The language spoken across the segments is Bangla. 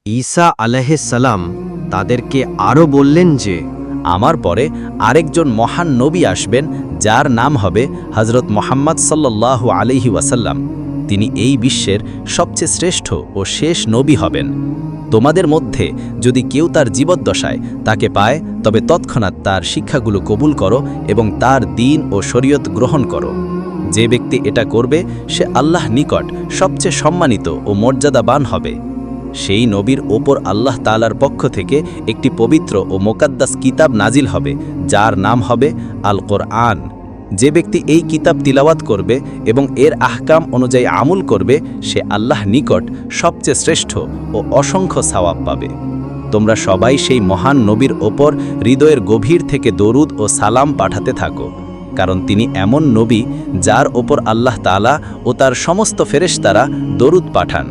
ঈসা আলাইহিসসালাম তাদেরকে আরও বললেন যে, আমার পরে আরেকজন মহান নবী আসবেন, যার নাম হবে হযরত মুহাম্মদ সাল্লাল্লাহু আলাইহি ওয়াসাল্লাম। তিনি এই বিশ্বের সবচেয়ে শ্রেষ্ঠ ও শেষ নবী হবেন। তোমাদের মধ্যে যদি কেউ তার জীবদ্দশায় তাকে পায়, তবে তৎক্ষণাৎ তার শিক্ষাগুলো কবুল করো এবং তার দ্বীন ও শরীয়ত গ্রহণ করো। যে ব্যক্তি এটা করবে সে আল্লাহ নিকট সবচেয়ে সম্মানিত ও মর্যাদাবান হবে। সেই নবীর ওপর আল্লাহ তাআলার পক্ষ থেকে একটি পবিত্র ও মোকাদ্দাস কিতাব নাজিল হবে, যার নাম হবে আল কোরআন। যে ব্যক্তি এই কিতাব তিলাওয়াত করবে এবং এর আহকাম অনুযায়ী আমল করবে, সে আল্লাহ নিকট সবচেয়ে শ্রেষ্ঠ ও অসংখ্য সওয়াব পাবে। তোমরা সবাই সেই মহান নবীর ওপর হৃদয়ের গভীর থেকে দরুদ ও সালাম পাঠাতে থাকো, কারণ তিনি এমন নবী যার ওপর আল্লাহ তাআলা ও তার সমস্ত ফেরেশতারা দরুদ পাঠান।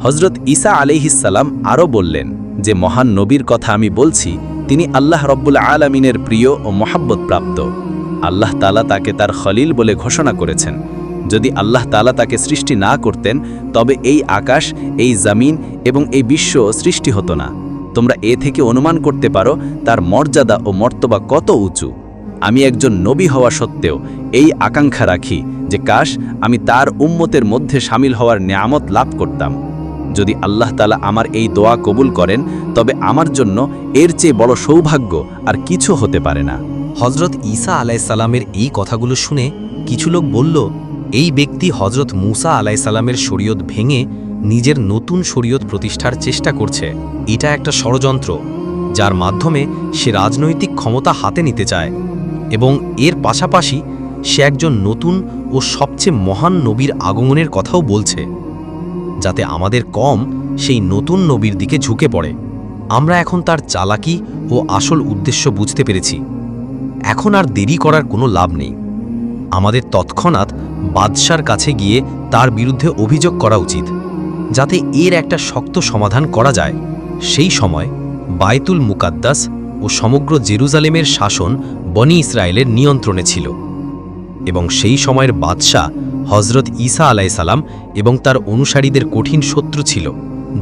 হযরত ঈসা আলাইহিসসালাম আরও বললেন যে, মহান নবীর কথা আমি বলছি, তিনি আল্লাহ রব্বুল আলামিনের প্রিয় ও মহাব্বত প্রাপ্ত। আল্লাহ তাআলা তাকে তার খলিল বলে ঘোষণা করেছেন। যদি আল্লাহ তাআলা তাকে সৃষ্টি না করতেন, তবে এই আকাশ, এই জমিন এবং এই বিশ্ব সৃষ্টি হতো না। তোমরা এ থেকে অনুমান করতে পারো তার মর্যাদা ও মর্তবা কত উঁচু। আমি একজন নবী হওয়া সত্ত্বেও এই আকাঙ্ক্ষা রাখি যে কাশ আমি তার উম্মতের মধ্যে শামিল হওয়ার নিয়ামত লাভ করতাম। যদি আল্লাহ তাআলা আমার এই দোয়া কবুল করেন, তবে আমার জন্য এর চেয়ে বড় সৌভাগ্য আর কিছু হতে পারে না। হজরত ঈসা আলাইসাল্লামের এই কথাগুলো শুনে কিছু লোক বলল, এই ব্যক্তি হজরত মুসা আলাইসাল্লামের শরীয়ত ভেঙে নিজের নতুন শরীয়ত প্রতিষ্ঠার চেষ্টা করছে। এটা একটা ষড়যন্ত্র, যার মাধ্যমে সে রাজনৈতিক ক্ষমতা হাতে নিতে চায়, এবং এর পাশাপাশি সে একজন নতুন ও সবচেয়ে মহান নবীর আগমনের কথাও বলছে, যাতে আমাদের কম সেই নতুন নবীর দিকে ঝুঁকে পড়ে। আমরা এখন তার চালাকি ও আসল উদ্দেশ্য বুঝতে পেরেছি। এখন আর দেরি করার কোনো লাভ নেই। আমাদের তৎক্ষণাৎ বাদশার কাছে গিয়ে তার বিরুদ্ধে অভিযোগ করা উচিত, যাতে এর একটা শক্ত সমাধান করা যায়। সেই সময় বায়তুল মুকাদ্দাস ও সমগ্র জেরুজালেমের শাসন বনি ইসরায়েলের নিয়ন্ত্রণে ছিল, এবং সেই সময়ের বাদশা হজরত ঈসা আলাইসাল্লাম এবং তার অনুসারীদের কঠিন শত্রু ছিল।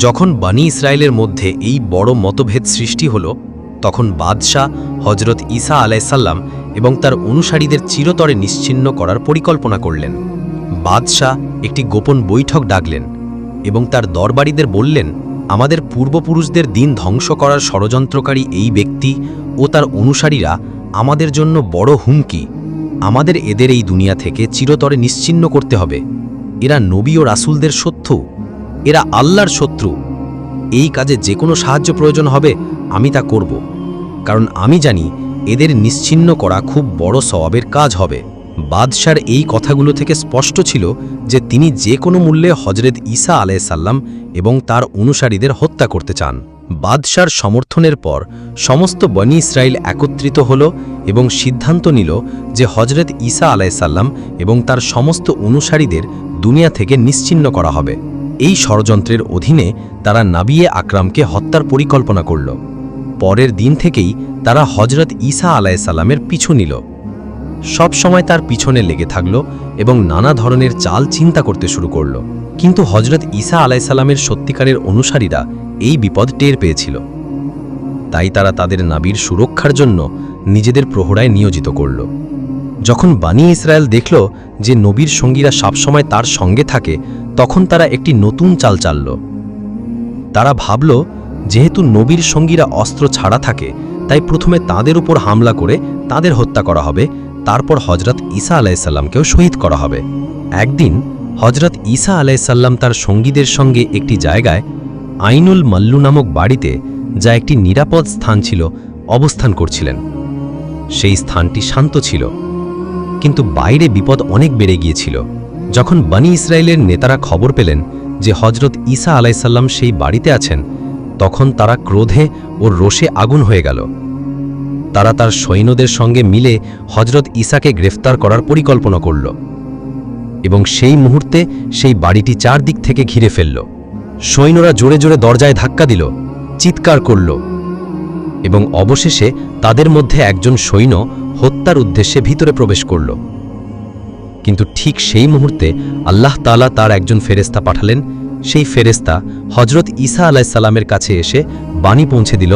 যখন বনি ইসরায়েলের মধ্যে এই বড় মতভেদ সৃষ্টি হল, তখন বাদশাহ হজরত ঈসা আলাইসাল্লাম এবং তার অনুসারীদের চিরতরে নিশ্চিহ্ন করার পরিকল্পনা করলেন। বাদশাহ একটি গোপন বৈঠক ডাকলেন এবং তার দরবারীদের বললেন, আমাদের পূর্বপুরুষদের দিন ধ্বংস করার ষড়যন্ত্রকারী এই ব্যক্তি ও তার অনুসারীরা আমাদের জন্য বড় হুমকি। আমাদের এদের এই দুনিয়া থেকে চিরতরে নিশ্চিহ্ন করতে হবে। এরা নবী ও রাসূলদের শত্রু, এরা আল্লাহর শত্রু। এই কাজে যে কোনো সাহায্য প্রয়োজন হবে আমি তা করব, কারণ আমি জানি এদের নিশ্চিহ্ন করা খুব বড় সওয়াবের কাজ হবে। বাদশার এই কথাগুলো থেকে স্পষ্ট ছিল যে তিনি যে কোনো মূল্যে হজরত ঈসা আলাইসাল্লাম এবং তার অনুসারীদের হত্যা করতে চান। বাদশার সমর্থনের পর সমস্ত বনি ইসরায়েল একত্রিত হল এবং সিদ্ধান্ত নিল যে হজরত ঈসা আলাইসাল্লাম এবং তার সমস্ত অনুসারীদের দুনিয়া থেকে নিশ্চিহ্ন করা হবে। এই ষড়যন্ত্রের অধীনে তারা নাবিয়ে আকরামকে হত্যার পরিকল্পনা করল। পরের দিন থেকেই তারা হজরত ঈসা আলাইসাল্লামের পিছু নিল, সব সময় তার পিছনে লেগে থাকল এবং নানা ধরনের চাল চিন্তা করতে শুরু করল। কিন্তু হজরত ঈসা আলাইসাল্লামের সত্যিকারের অনুসারীরা এই বিপদ টের পেয়েছিল, তাই তারা তাদের নাবির সুরক্ষার জন্য নিজেদের প্রহরায় নিয়োজিত করল। যখন বনি ইসরায়েল দেখল যে নবীর সঙ্গীরা সবসময় তার সঙ্গে থাকে, তখন তারা একটি নতুন চাল চালল। তারা ভাবল, যেহেতু নবীর সঙ্গীরা অস্ত্র ছাড়া থাকে, তাই প্রথমে তাদের উপর হামলা করে তাদের হত্যা করা হবে, তারপর হজরত ঈসা আলাইসাল্লামকেও শহীদ করা হবে। একদিন হজরত ঈসা আলাইসাল্লাম তার সঙ্গীদের সঙ্গে একটি জায়গায় আইনুল মাল্লু নামক বাড়িতে, যা একটি নিরাপদ স্থান ছিল, অবস্থান করছিলেন। সেই স্থানটি শান্ত ছিল, কিন্তু বাইরে বিপদ অনেক বেড়ে গিয়েছিল। যখন বনি ইসরায়েলের নেতারা খবর পেলেন যে হজরত ঈসা আলাইসাল্লাম সেই বাড়িতে আছেন, তখন তারা ক্রোধে ও রোষে আগুন হয়ে গেল। তারা তার সৈন্যদের সঙ্গে মিলে হজরত ঈসাকে গ্রেফতার করার পরিকল্পনা করল এবং সেই মুহূর্তে সেই বাড়িটি চারদিক থেকে ঘিরে ফেলল। সৈন্যরা জোরে জোরে দরজায় ধাক্কা দিল, চিৎকার করল, এবং অবশেষে তাদের মধ্যে একজন সৈন্য হত্যার উদ্দেশ্যে ভিতরে প্রবেশ করল। কিন্তু ঠিক সেই মুহূর্তে আল্লাহ তাআলা তার একজন ফেরেশতা পাঠালেন, সেই ফেরেশতা হজরত ঈসা আলাইসাল্লামের কাছে এসে বাণী পৌঁছে দিল,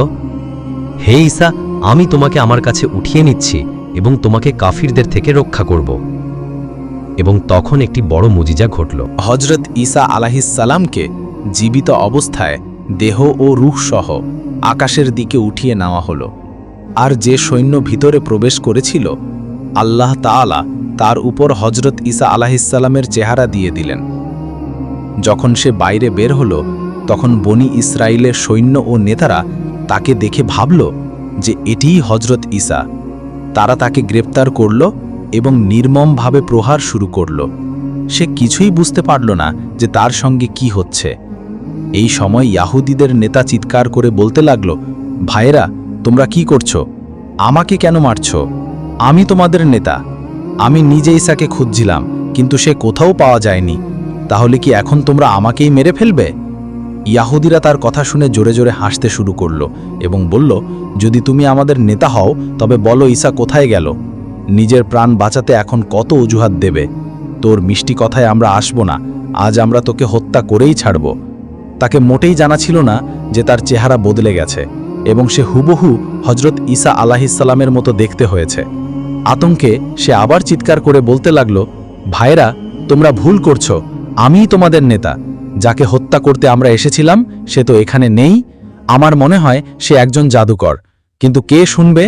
হে ঈসা, আমি তোমাকে আমার কাছে উঠিয়ে নিচ্ছি এবং তোমাকে কাফিরদের থেকে রক্ষা করব। এবং তখন একটি বড় মুজিজা ঘটল। হজরত ঈসা আলাইহিসসালামকে জীবিত অবস্থায় দেহ ও রূহ সহ আকাশের দিকে উঠিয়ে নেওয়া হলো। আর যে সৈন্য ভিতরে প্রবেশ করেছিল, আল্লাহ তাআলা তার উপর হজরত ঈসা আলাইহিসসালামের চেহারা দিয়ে দিলেন। যখন সে বাইরে বের হলো, তখন বনি ইসরায়েলের সৈন্য ও নেতারা তাকে দেখে ভাবল যে এটিই হজরত ঈসা। তারা তাকে গ্রেপ্তার করল এবং নির্মমভাবে প্রহার শুরু করল। সে কিছুই বুঝতে পারল না যে তার সঙ্গে কি হচ্ছে। এই সময় ইয়াহুদীদের নেতা চিৎকার করে বলতে লাগল, ভাইয়েরা, তোমরা কি করছো? আমাকে কেন মারছো? আমি তোমাদের নেতা। আমি নিজে ঈসাকে খুঁজছিলাম, কিন্তু সে কোথাও পাওয়া যায়নি। তাহলে কি এখন তোমরা আমাকেই মেরে ফেলবে? ইয়াহুদীরা তার কথা শুনে জোরে জোরে হাসতে শুরু করল এবং বলল, যদি তুমি আমাদের নেতা হও তবে বলো ঈসা কোথায় গেল? নিজের প্রাণ বাঁচাতে এখন কত অজুহাত দেবে? তোর মিষ্টি কথায় আমরা আসব না। আজ আমরা তোকে হত্যা করেই ছাড়ব। তাকে মোটেই জানা ছিল না যে তার চেহারা বদলে গেছে এবং সে হুবহু হজরত ঈসা আলাইহিসসালামের মতো দেখতে হয়েছে। আতঙ্কে সে আবার চিৎকার করে বলতে লাগল, ভাইরা, তোমরা ভুল করছো। আমিই তোমাদের নেতা। যাকে হত্যা করতে আমরা এসেছিলাম সে তো এখানে নেই। আমার মনে হয় সে একজন জাদুকর, কিন্তু কে শুনবে?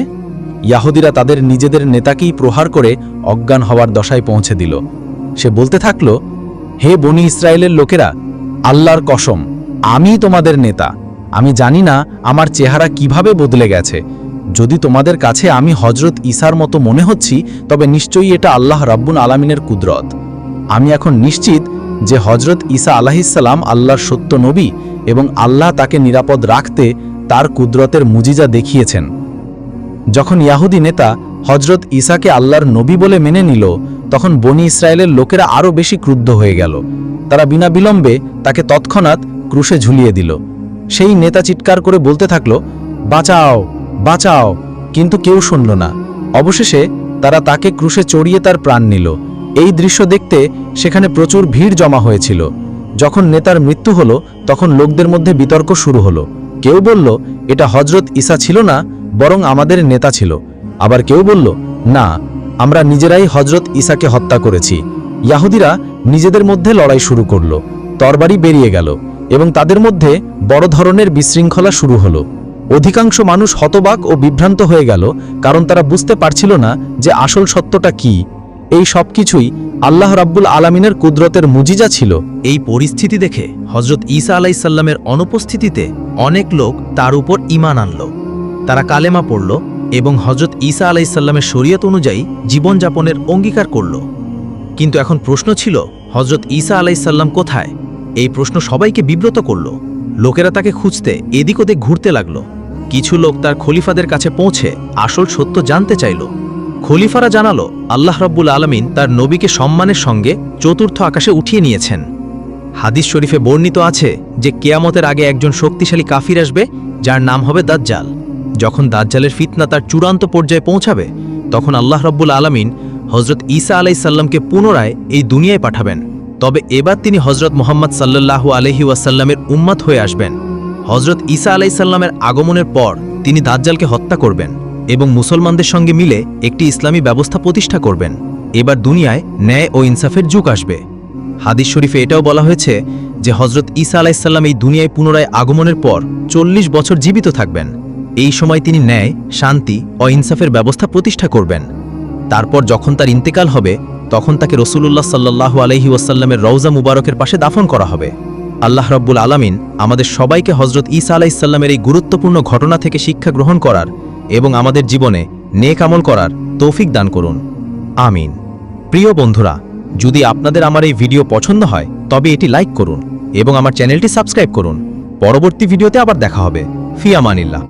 ইয়াহুদীরা তাদের নিজেদের নেতাকেই প্রহার করে অজ্ঞান হওয়ার দশায় পৌঁছে দিল। সে বলতে থাকল, হে বনি ইসরায়েলের লোকেরা, আল্লাহর কসম, আমিই তোমাদের নেতা। আমি জানি না আমার চেহারা কিভাবে বদলে গেছে। যদি তোমাদের কাছে আমি হজরত ঈসার মতো মনে হচ্ছি, তবে নিশ্চয়ই এটা আল্লাহ রাব্বুল আলামিনের কুদরত। আমি এখন নিশ্চিত যে হজরত ঈসা আলাইহিসসালাম আল্লাহর সত্য নবী এবং আল্লাহ তাকে নিরাপদ রাখতে তার কুদরতের মুজিজা দেখিয়েছেন। যখন ইয়াহুদি নেতা হজরত ঈসাকে আল্লাহর নবী বলে মেনে নিল, তখন বনি ইসরায়েলের লোকেরা আরও বেশি ক্রুদ্ধ হয়ে গেল। তারা বিনা বিলম্বে তাকে তৎক্ষণাৎ ক্রুশে ঝুলিয়ে দিল। সেই নেতা চিৎকার করে বলতে থাকল, বাঁচাও, বাঁচাও, কিন্তু কেউ শুনল না। অবশেষে তারা তাকে ক্রুশে চড়িয়ে তার প্রাণ নিল। এই দৃশ্য দেখতে সেখানে প্রচুর ভিড় জমা হয়েছিল। যখন নেতার মৃত্যু হলো, তখন লোকদের মধ্যে বিতর্ক শুরু হলো। কেউ বলল, এটা হজরত ঈসা ছিল না, বরং আমাদের নেতা ছিল। আবার কেউ বলল, না, আমরা নিজেরাই হজরত ঈসাকে হত্যা করেছি। ইয়াহুদীরা নিজেদের মধ্যে লড়াই শুরু করল। তরবারি বেরিয়ে গেল এবং তাদের মধ্যে বড় ধরনের বিশৃঙ্খলা শুরু হলো। অধিকাংশ মানুষ হতবাক ও বিভ্রান্ত হয়ে গেল, কারণ তারা বুঝতে পারছিল না যে আসল সত্যটা কি। এই সব কিছুই আল্লাহ রাব্বুল আলামিনের কুদরতের মুজিজা ছিল। এই পরিস্থিতি দেখে হজরত ঈসা আলাইসাল্লামের অনুপস্থিতিতে অনেক লোক তার উপর ঈমান আনল। তারা কালেমা পড়ল এবং হজরত ঈসা আলাইসাল্লামের শরীয়ত অনুযায়ী জীবনযাপনের অঙ্গীকার করল। কিন্তু এখন প্রশ্ন ছিল, হজরত ঈসা আলাইসাল্লাম কোথায়? এই প্রশ্ন সবাইকে বিব্রত করল। লোকেরা তাকে খুঁজতে এদিক ওদিক ঘুরতে লাগল। কিছু লোক তার খলিফাদের কাছে পৌঁছে আসল সত্য জানতে চাইল। খলিফারা জানালো, আল্লাহ রাব্বুল আলামিন তার নবীকে সম্মানের সঙ্গে চতুর্থ আকাশে উঠিয়ে নিয়েছেন। হাদিস শরীফে বর্ণিত আছে যে কিয়ামতের আগে একজন শক্তিশালী কাফির আসবে, যার নাম হবে দাজ্জাল। যখন দাজ্জালের ফিতনা তার চূড়ান্ত পর্যায়ে পৌঁছাবে, তখন আল্লাহ রাব্বুল আলামিন হজরত ঈসা আলাইসাল্লামকে পুনরায় এই দুনিয়ায় পাঠাবেন। তবে এবার তিনি হজরত মুহাম্মদ সাল্লাল্লাহু আলাইহি ওয়াসাল্লামের উম্মত হয়ে আসবেন। হজরত ঈসা আলাইসাল্লামের আগমনের পর তিনি দাজ্জালকে হত্যা করবেন এবং মুসলমানদের সঙ্গে মিলে একটি ইসলামী ব্যবস্থা প্রতিষ্ঠা করবেন। এবার দুনিয়ায় ন্যায় ও ইনসাফের যুগ আসবে। হাদিস শরীফে এটাও বলা হয়েছে যে হজরত ঈসা আলাইসাল্লাম এই দুনিয়ায় পুনরায় আগমনের পর 40 বছর জীবিত থাকবেন। এই সময় তিনি ন্যায়, শান্তি ও ইনসাফের ব্যবস্থা প্রতিষ্ঠা করবেন। তারপর যখন তার ইন্তেকাল হবে, তখন তাকে রাসূলুল্লাহ সাল্লাল্লাহু আলাইহি ওয়াসাল্লামের রওজা মুবারকের পাশে দাফন করা হবে। আল্লাহ রাব্বুল আলামিন আমাদের সবাইকে হজরত ঈসা আলাইহিসসালামের এই গুরুত্বপূর্ণ ঘটনা থেকে শিক্ষা গ্রহণ করার এবং আমাদের জীবনে নেক আমল করার তৌফিক দান করুন। আমিন। প্রিয় বন্ধুরা, যদি আপনাদের আমার এই ভিডিও পছন্দ হয় তবে এটি লাইক করুন এবং আমার চ্যানেলটি সাবস্ক্রাইব করুন। পরবর্তী ভিডিওতে আবার দেখা হবে। ফি আমানিল্লাহ।